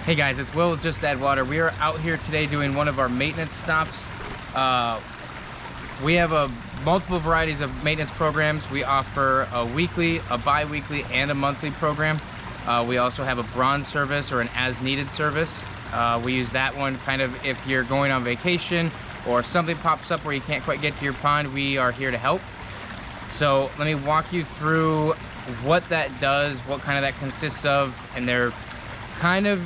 Hey guys, it's Will with Just Add Water. We are out here today doing one of our maintenance stops. We have multiple varieties of maintenance programs. We offer a weekly, a bi-weekly, and a monthly program. We also have a bronze service or an as-needed service. We use that one kind of if you're going on vacation or something pops up where you can't quite get to your pond, we are here to help. So let me walk you through what that does, what kind of that consists of, and they're kind of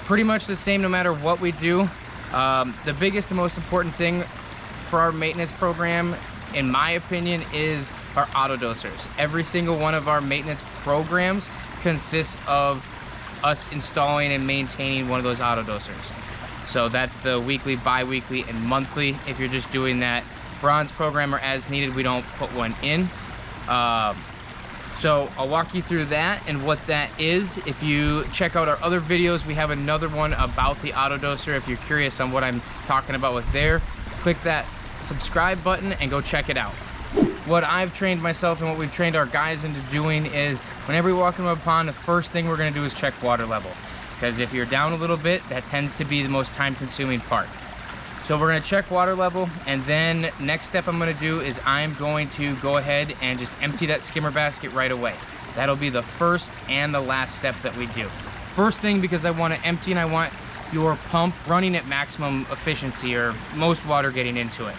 pretty much the same no matter what we do. The biggest and most important thing for our maintenance program, in my opinion, is our auto dosers. Every single one of our maintenance programs consists of us installing and maintaining one of those auto dosers. So that's the weekly, bi-weekly, and monthly. If you're just doing that bronze program or as needed, we don't put one in. So I'll walk you through that and what that is. If you check out our other videos, we have another one about the auto doser. If you're curious on what I'm talking about with there, click that subscribe button and go check it out. What I've trained myself and what we've trained our guys into doing is whenever we walk into a pond, the first thing we're gonna do is check water level. Because if you're down a little bit, that tends to be the most time-consuming part. So we're gonna check water level, and then next step I'm gonna do is I'm going to go ahead and just empty that skimmer basket right away. That'll be the first and the last step that we do. First thing, because I wanna empty and I want your pump running at maximum efficiency or most water getting into it.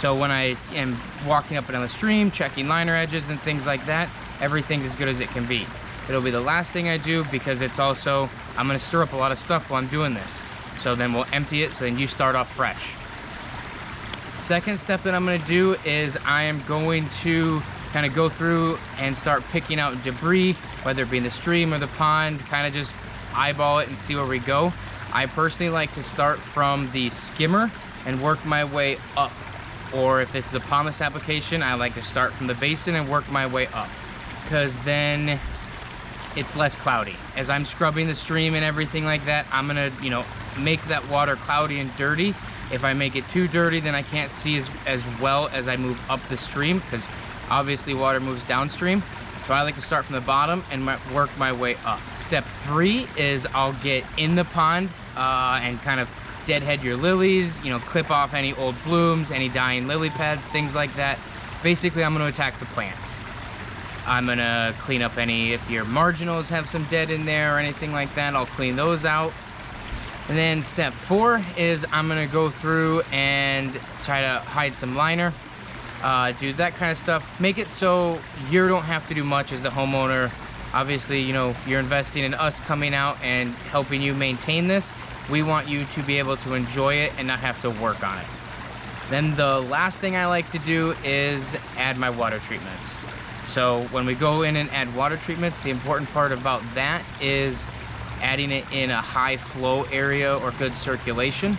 So when I am walking up and down the stream, checking liner edges and things like that, everything's as good as it can be. It'll be the last thing I do because it's also, I'm gonna stir up a lot of stuff while I'm doing this. So then we'll empty it, so then you start off fresh. Second step that I'm gonna do is I am going to kind of go through and start picking out debris, whether it be in the stream or the pond, kind of just eyeball it and see where we go. I personally like to start from the skimmer and work my way up. Or if this is a pondless application, I like to start from the basin and work my way up, because then it's less cloudy. As I'm scrubbing the stream and everything like that, I'm gonna, make that water cloudy and dirty. If I make it too dirty, then I can't see as well as I move up the stream, because obviously water moves downstream. So I like to start from the bottom and work my way up. Step 3 is I'll get in the pond and kind of deadhead your lilies, clip off any old blooms, any dying lily pads, things like that. Basically, I'm gonna attack the plants. I'm gonna clean up if your marginals have some dead in there or anything like that, I'll clean those out. And then step 4 is I'm gonna go through and try to hide some liner, do that kind of stuff. Make it so you don't have to do much as the homeowner. Obviously, you're investing in us coming out and helping you maintain this. We want you to be able to enjoy it and not have to work on it. Then the last thing I like to do is add my water treatments. So when we go in and add water treatments, the important part about that is adding it in a high flow area or good circulation.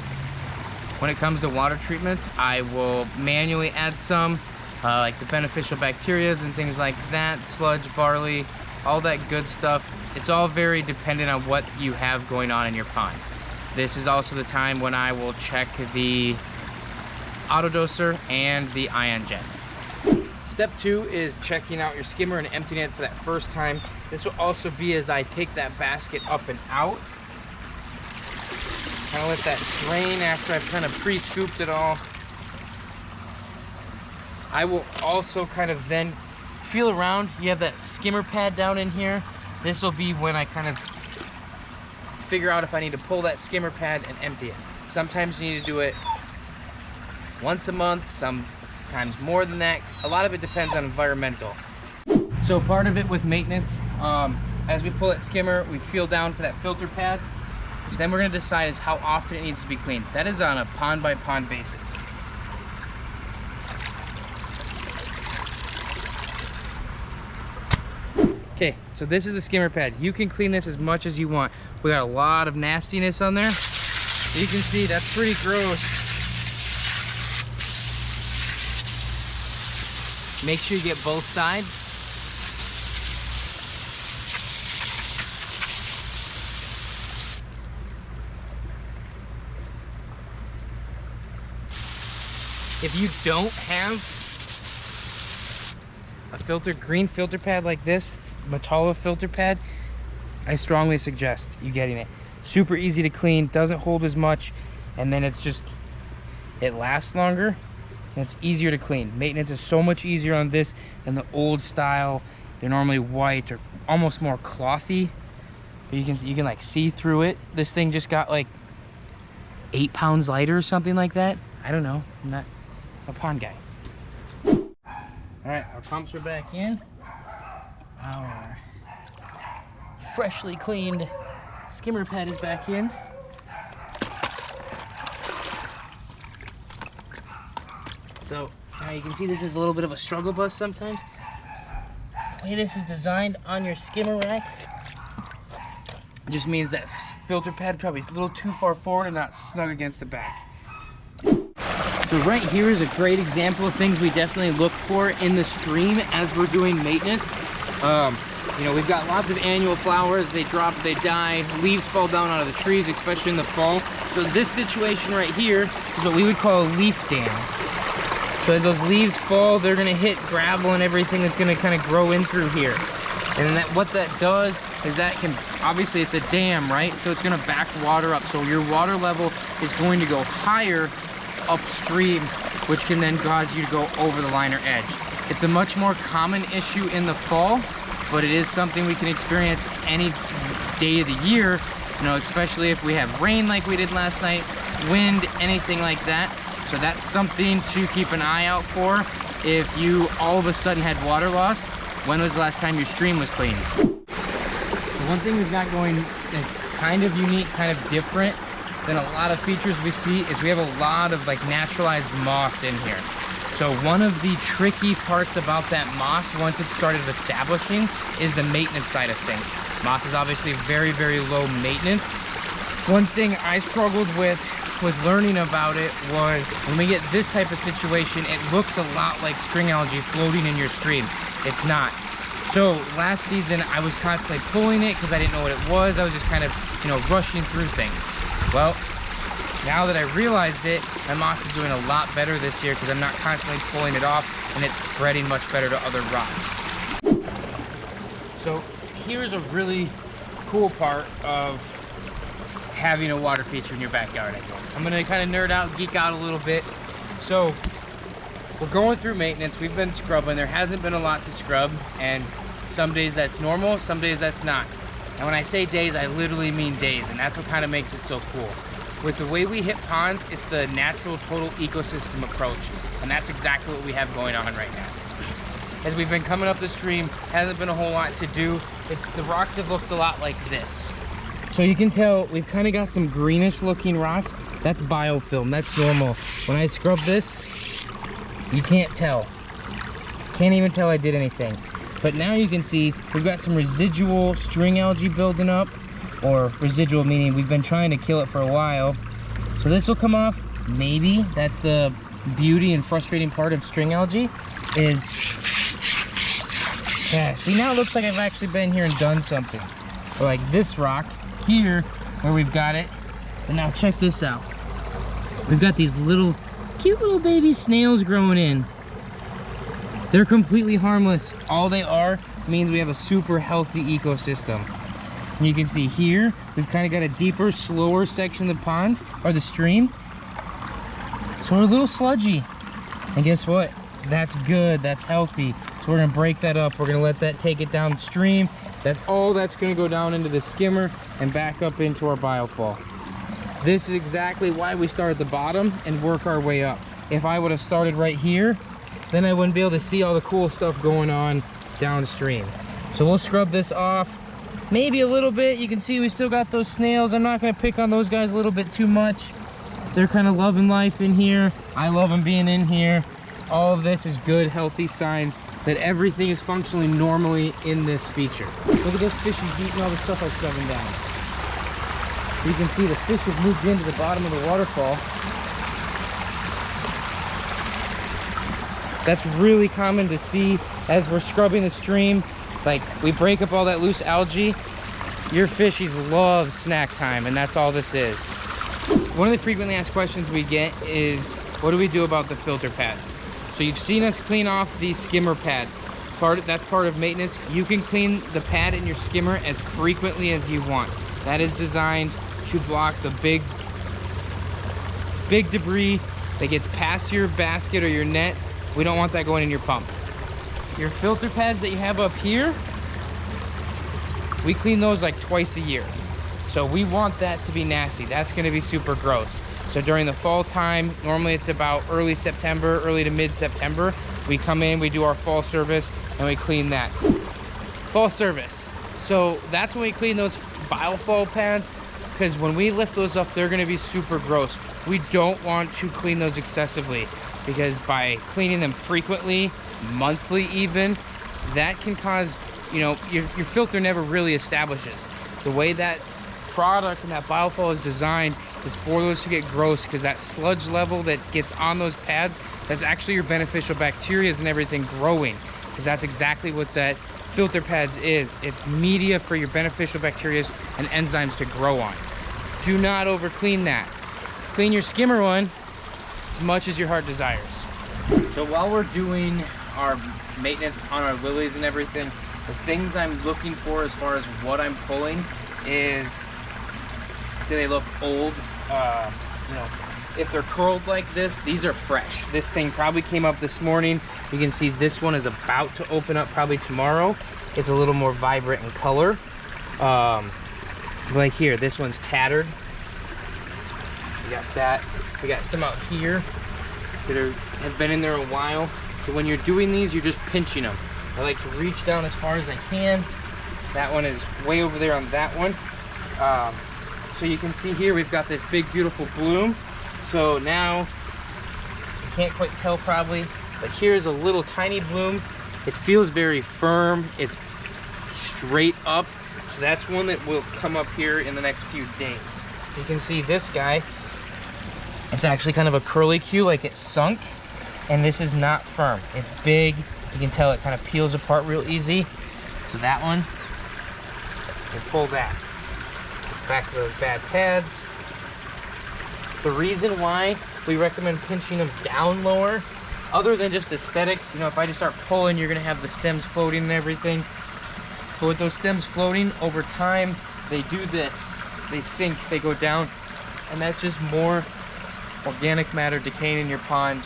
When it comes to water treatments, I will manually add some, like the beneficial bacterias and things like that, sludge, barley, all that good stuff. It's all very dependent on what you have going on in your pond. This is also the time when I will check the auto doser and the ion jet. Step 2 is checking out your skimmer and emptying it for that first time. This will also be as I take that basket up and out. Kind of let that drain after I've kind of pre-scooped it all. I will also kind of then feel around. You have that skimmer pad down in here. This will be when I kind of figure out if I need to pull that skimmer pad and empty it. Sometimes you need to do it once a month, sometimes more than that. A lot of it depends on environmental. So part of it with maintenance, as we pull that skimmer, we feel down for that filter pad. So then we're gonna decide is how often it needs to be cleaned. That is on a pond by pond basis. Okay, so this is the skimmer pad. You can clean this as much as you want. We got a lot of nastiness on there. So you can see that's pretty gross. Make sure you get both sides. If you don't have a green filter pad like this, Matala filter pad, I strongly suggest you getting it. Super easy to clean, doesn't hold as much, and then it's just, it lasts longer and it's easier to clean. Maintenance is so much easier on this than the old style. They're normally white or almost more clothy, but you can like see through it. This thing just got like 8 pounds lighter or something like that. I don't know, I'm not a pond guy. All right, our pumps are back in. Our freshly cleaned skimmer pad is back in. So now you can see this is a little bit of a struggle bus sometimes. The way this is designed on your skimmer rack, it just means that filter pad probably is a little too far forward and not snug against the back. So right here is a great example of things we definitely look for in the stream as we're doing maintenance. You know, we've got lots of annual flowers. They drop, they die, leaves fall down out of the trees, especially in the fall. So this situation right here is what we would call a leaf dam. So as those leaves fall, they're gonna hit gravel and everything that's gonna kind of grow in through here. And then what that does is that can, obviously it's a dam, right? So it's gonna back water up. So your water level is going to go higher upstream, which can then cause you to go over the liner edge. It's a much more common issue in the fall, but it is something we can experience any day of the year, you know, especially if we have rain like we did last night, wind, anything like that. So that's something to keep an eye out for. If you all of a sudden had water loss, when was the last time your stream was cleaned? The one thing we've got going that's kind of unique, kind of different than a lot of features we see is we have a lot of like naturalized moss in here. So one of the tricky parts about that moss, once it started establishing, is the maintenance side of things. Moss is obviously very, very low maintenance. One thing I struggled with learning about it was when we get this type of situation, it looks a lot like string algae floating in your stream. It's not. So last season I was constantly pulling it because I didn't know what it was. I was just kind of, you know, rushing through things. Well, now that I realized it, my moss is doing a lot better this year because I'm not constantly pulling it off and it's spreading much better to other rocks. So here's a really cool part of having a water feature in your backyard, I guess. I'm gonna kind of nerd out, geek out a little bit. So we're going through maintenance. We've been scrubbing. There hasn't been a lot to scrub, and some days that's normal, some days that's not. And when I say days, I literally mean days, and that's what kind of makes it so cool. With the way we hit ponds, it's the natural total ecosystem approach, and that's exactly what we have going on right now. As we've been coming up the stream, hasn't been a whole lot to do. The rocks have looked a lot like this. So you can tell we've kind of got some greenish looking rocks. That's biofilm, that's normal. When I scrub this, you can't tell. Can't even tell I did anything. But now you can see we've got some residual string algae building up, or residual meaning we've been trying to kill it for a while. So this will come off, maybe. That's the beauty and frustrating part of string algae is, yeah, see now it looks like I've actually been here and done something. Or like this rock here where we've got it. And now check this out. We've got these little, cute little baby snails growing in. They're completely harmless. All they are means we have a super healthy ecosystem. And you can see here, we've kind of got a deeper, slower section of the pond, or the stream. So we're a little sludgy. And guess what? That's good, that's healthy. So we're gonna break that up. We're gonna let that take it downstream. That's all that's gonna go down into the skimmer and back up into our BioFall. This is exactly why we start at the bottom and work our way up. If I would have started right here, then I wouldn't be able to see all the cool stuff going on downstream. So we'll scrub this off. Maybe a little bit. You can see we still got those snails. I'm not gonna pick on those guys a little bit too much. They're kind of loving life in here. I love them being in here. All of this is good, healthy signs that everything is functioning normally in this feature. Look at those fishes eating all the stuff I was scrubbing down. You can see the fish have moved into the bottom of the waterfall. That's really common to see as we're scrubbing the stream. Like, we break up all that loose algae. Your fishies love snack time, and that's all this is. One of the frequently asked questions we get is, what do we do about the filter pads? So you've seen us clean off the skimmer pad. That's part of maintenance. You can clean the pad in your skimmer as frequently as you want. That is designed to block the big debris that gets past your basket or your net. We don't want that going in your pump. Your filter pads that you have up here, we clean those like twice a year. So we want that to be nasty. That's gonna be super gross. So during the fall time, normally it's about early September, early to mid-September, we come in, we do our fall service, and we clean that. Fall service. So that's when we clean those BioFall pads, because when we lift those up, they're gonna be super gross. We don't want to clean those excessively, because by cleaning them frequently, monthly even, that can cause, you know, your filter never really establishes. The way that product and that BioFall is designed is for those to get gross, because that sludge level that gets on those pads, that's actually your beneficial bacteria and everything growing, because that's exactly what that filter pads is. It's media for your beneficial bacteria and enzymes to grow on. Do not over clean that. Clean your skimmer one as much as your heart desires. So while we're doing our maintenance on our lilies and everything, the things I'm looking for as far as what I'm pulling is, do they look old? You know, if they're curled like this, these are fresh. This thing probably came up this morning. You can see this one is about to open up probably tomorrow. It's a little more vibrant in color. Like here, this one's tattered. We got that. We got some out here that have been in there a while. So when you're doing these, you're just pinching them. I like to reach down as far as I can. That one is way over there on that one. So you can see here, we've got this big, beautiful bloom. So now, you can't quite tell probably, but here's a little tiny bloom. It feels very firm. It's straight up. So that's one that will come up here in the next few days. You can see this guy. It's actually kind of a curly Q, like it's sunk. And this is not firm. It's big. You can tell it kind of peels apart real easy. So that one, we'll pull that. Back to those bad pads. The reason why we recommend pinching them down lower, other than just aesthetics, you know, if I just start pulling, you're gonna have the stems floating and everything. But with those stems floating, over time, they do this. They sink, they go down, and that's just more organic matter decaying in your pond.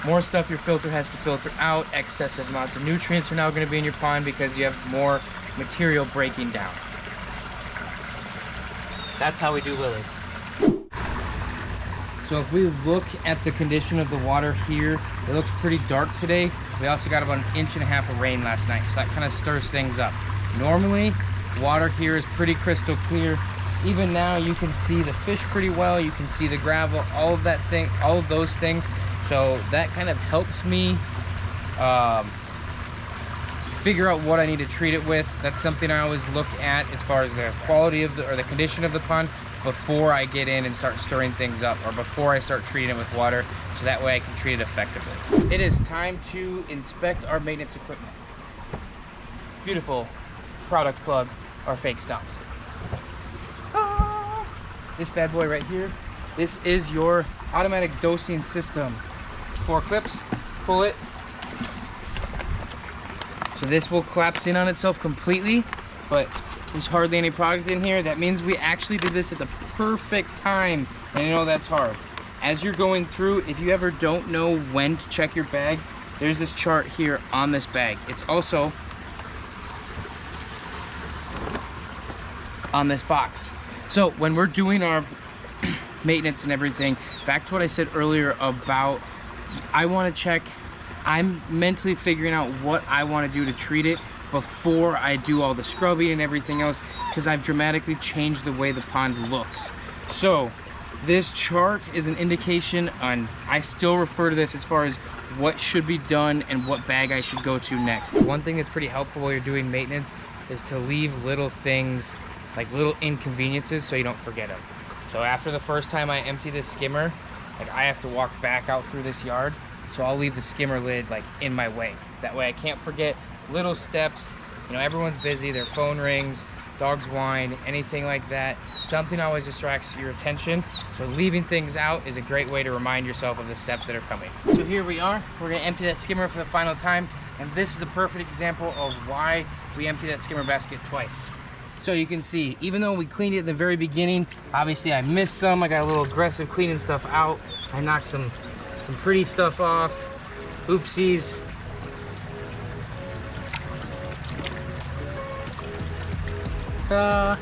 More stuff your filter has to filter out. Excessive amounts of nutrients are now gonna be in your pond because you have more material breaking down. That's how we do lilies. So if we look at the condition of the water here, it looks pretty dark today. We also got about 1.5 inches of rain last night, so that kind of stirs things up. Normally, water here is pretty crystal clear. Even now, you can see the fish pretty well. You can see the gravel, all of that thing, all of those things. So that kind of helps me figure out what I need to treat it with. That's something I always look at as far as the quality of the condition of the pond before I get in and start stirring things up, or before I start treating it with water, so that way I can treat it effectively. It is time to inspect our maintenance equipment. Beautiful product plug, or fake stumps. This bad boy right here, this is your automatic dosing system. 4 clips, pull it. So this will collapse in on itself completely, but there's hardly any product in here. That means we actually did this at the perfect time. And I know that's hard. As you're going through, if you ever don't know when to check your bag, there's this chart here on this bag. It's also on this box. So when we're doing our maintenance and everything, back to what I said earlier about, I want to check, I'm mentally figuring out what I want to do to treat it before I do all the scrubbing and everything else, because I've dramatically changed the way the pond looks. So this chart is an indication on, I still refer to this as far as what should be done and what bag I should go to next. One thing that's pretty helpful while you're doing maintenance is to leave little things, like little inconveniences, so you don't forget them. So after the first time I empty this skimmer, like I have to walk back out through this yard, so I'll leave the skimmer lid like in my way. That way I can't forget little steps. You know, everyone's busy, their phone rings, dogs whine, anything like that. Something always distracts your attention. So leaving things out is a great way to remind yourself of the steps that are coming. So here we are, we're gonna empty that skimmer for the final time. And this is a perfect example of why we empty that skimmer basket twice. So you can see, even though we cleaned it at the very beginning, obviously I missed some. I got a little aggressive cleaning stuff out. I knocked some pretty stuff off. Oopsies. Ta.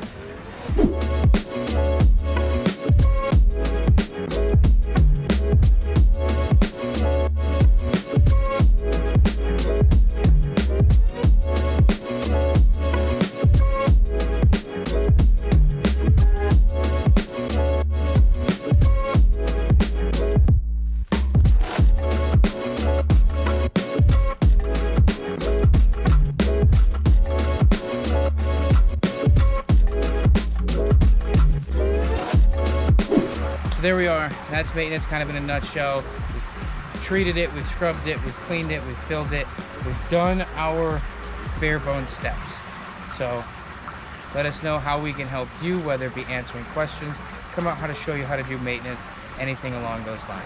There we are. That's maintenance kind of in a nutshell. We've treated it, we've scrubbed it, we've cleaned it, we've filled it. We've done our bare bones steps. So let us know how we can help you, whether it be answering questions, come out how to show you how to do maintenance, anything along those lines.